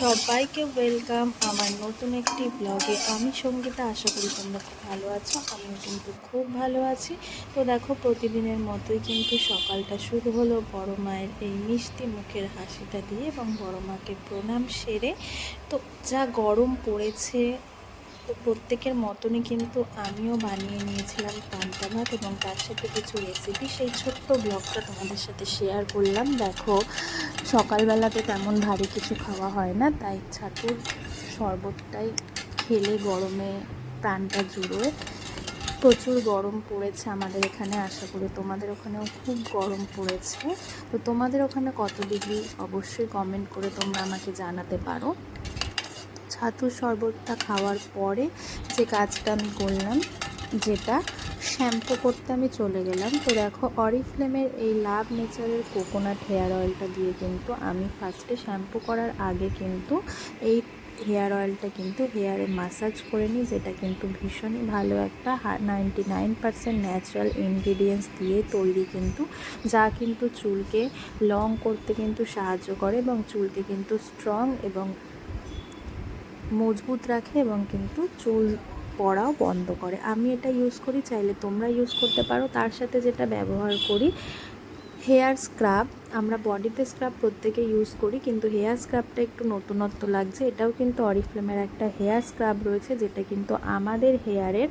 সবাইকে ওয়েলকাম আমার নতুন একটি ব্লগে। আমি সঙ্গীতা, আশা করি তোমরা খুব ভালো আছো। আমিও কিন্তু খুব ভালো আছি। তো দেখো, প্রতিদিনের মতোই কিন্তু সকালটা শুরু হলো বড় মায়ের এই মিষ্টি মুখের হাসিটা দিয়ে এবং বড় মাকে প্রণাম সেরে। তো যা গরম পড়েছে, তো প্রত্যেকের মতনই কিন্তু আমিও বানিয়ে নিয়েছিলাম পান্তা ভাত এবং তার সাথে কিছু রেসিপি। সেই ছোট্ট ব্লগটা তোমাদের সাথে শেয়ার করলাম। দেখো, সকালবেলাতে তেমন ভারী কিছু খাওয়া হয় না, তাই ছাতুর শরবতটাই খেলে গরমে প্রাণটা জুড়োয়। প্রচুর গরম পড়েছে আমাদের এখানে, আশা করি তোমাদের ওখানেও খুব গরম পড়েছে। তো তোমাদের ওখানে কত ডিগ্রি অবশ্যই কমেন্ট করে তোমরা আমাকে জানাতে পারো। ছাতুর শরবতটা খাওয়ার পরে যে কাজটা আমি করলাম, যেটা শ্যাম্পু করতে আমি চলে গেলাম। তো দেখো, অরিফ্লেমের এই লাভ নেচারের কোকোনাট হেয়ার অয়েলটা দিয়ে কিন্তু আমি ফার্স্টে শ্যাম্পু করার আগে কিন্তু এই হেয়ার অয়েলটা কিন্তু হেয়ারে মাসাজ করে নিই, যেটা কিন্তু ভীষণই ভালো একটা 99% ন্যাচারাল ইনগ্রিডিয়েন্টস দিয়ে তৈরি কিন্তু, যা কিন্তু চুলকে লং করতে কিন্তু সাহায্য করে এবং চুলকে কিন্তু স্ট্রং এবং মজবুত রাখে এবং কিন্তু চুল পড়াও বন্ধ করে। আমি এটা ইউজ করি, চাইলে তোমরা ইউজ করতে পারো। তার সাথে যেটা ব্যবহার করি, হেয়ার স্ক্রাব। আমরা বডিতে স্ক্রাব প্রত্যেকে ইউজ করি, কিন্তু হেয়ার স্ক্রাবটা একটু নতুনত্ব লাগছে। এটাও কিন্তু অরিফ্লেমের একটা হেয়ার স্ক্রাব রয়েছে, যেটা কিন্তু আমাদের হেয়ারের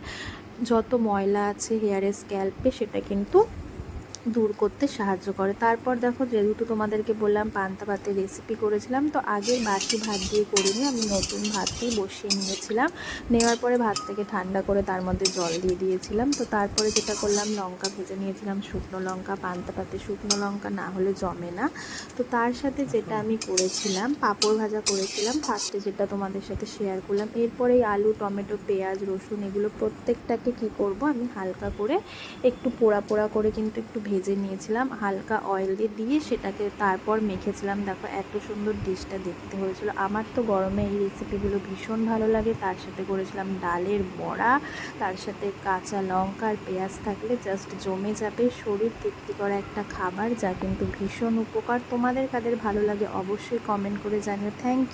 যত ময়লা আছে হেয়ারের স্ক্যাল্পে, সেটা কিন্তু দূর করতে সাহায্য করে। তারপর দেখো, যেহেতু তোমাদেরকে বললাম পান্তা ভাতের রেসিপি করেছিলাম, তো আগে বাসি ভাত দিয়ে করিনি, আমি নতুন ভাতই বসিয়ে নিয়েছিলাম। নেওয়ার পরে ভাতটাকে ঠান্ডা করে তার মধ্যে জল দিয়ে দিয়েছিলাম। তো তারপরে যেটা করলাম, লঙ্কা ভেজে নিয়েছিলাম, শুকনো লঙ্কা। পান্তা ভাতে শুকনো লঙ্কা না হলে জমে না। তো তার সাথে যেটা আমি করেছিলাম, পাঁপড় ভাজা করেছিলাম ফার্স্টে, যেটা তোমাদের সাথে শেয়ার করলাম। এরপরে আলু, টমেটো, পেঁয়াজ, রসুন এগুলো প্রত্যেকটাকে কি করব, আমি হালকা করে একটু পোড়া পোড়া করে কিন্তু একটু ভেজে নিয়েছিলাম, হালকা অয়েল দিয়ে সেটাকে তারপর মেখেছিলাম। দেখো, এত সুন্দর ডিশটা দেখতে হয়েছিল। আমার তো গরমে এই রেসিপিগুলো ভীষণ ভালো লাগে। তার সাথে করেছিলাম ডালের বড়া, তার সাথে কাঁচা লঙ্কা আর পেঁয়াজ থাকলে জাস্ট জমে যাবে। শরীর তৃপ্তি করা একটা খাবার, যা কিন্তু ভীষণ উপকার। তোমাদের কাদের ভালো লাগে অবশ্যই কমেন্ট করে জানিও। Thank you.